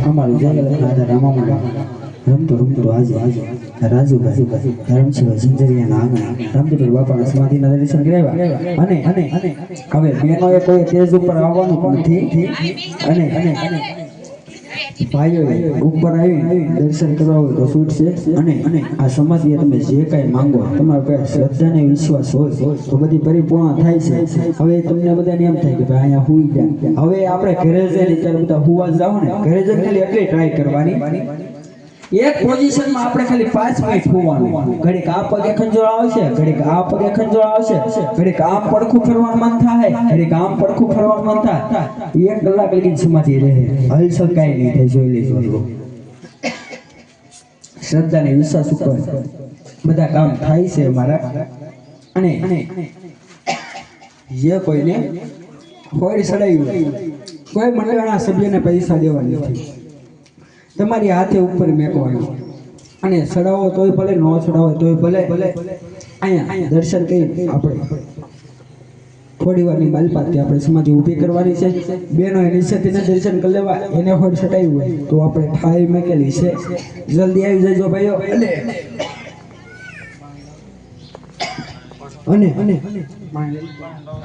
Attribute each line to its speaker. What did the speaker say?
Speaker 1: અમારી જયલલિતા રામામણ રમતો આજે રાજુભાઈ ધરમશિવા સિંજરિયાના આંગણે રામદેવ બાપાના સમાધિના દર્શન કરાવ્યા અને હવે બહેનોએ કોઈ તેજ ઉપર આવવાનું નથી અને ભાઈઓએ ઉપર આવી દર્શન કરવા હોય તો છૂટ છે અને આ સમાધિએ તમે જે કાંઈ માંગો તમારો કાંઈ શ્રદ્ધા અને વિશ્વાસ હોય તો બધી પરિપૂર્ણ થાય છે. હવે તમને બધાને એમ થાય કે ભાઈ અહીંયા હુઈ ગયા, હવે આપણે ઘરે જઈને ત્યારે બધા હુવા જાવ ને ઘરે જઈને ખાલી એટલી ટ્રાય કરવાની એક પોઝિશનમાં આપણે ખાલી 5 મિનિટ હોવાનું. ઘડીક આ પગે ખંજોળ આવશે, ઘડીક આ પગે ખંજોળ આવશે, ઘડીક આમ પડખું ફરવાનું મન થાય, ઘડીક આમ પડખું ફરવાનું મન થાય. 1 કલાક લગી સમાધિ રહે, હલચલ કાંઈ નહીં થાય. જોઈ લેજો શ્રદ્ધા ને વિશ્વાસ ઉપર બધા કામ થાય છે મારા. અને જે કોઈને કોઈ સડાયું કોઈ મંડળના સભ્યને પૈસા દેવા નથી, તમારી હાથે ઉપર મેકવાનું અને ચડાવો તોય ભલે, ન ચડાવો તોય ભલે. અહીંયા દર્શન કરી આપણે થોડી વારની બાલપાથી આપણે સમાધિ ઊભી કરવાની છે. બેનો નીચેથી દર્શન કરી લેવા, એને હોડ ચડાવ્યું હોય તો આપણે ઠાઈ મેકેલી છે, જલ્દી આવી જજો ભાઈઓ. અને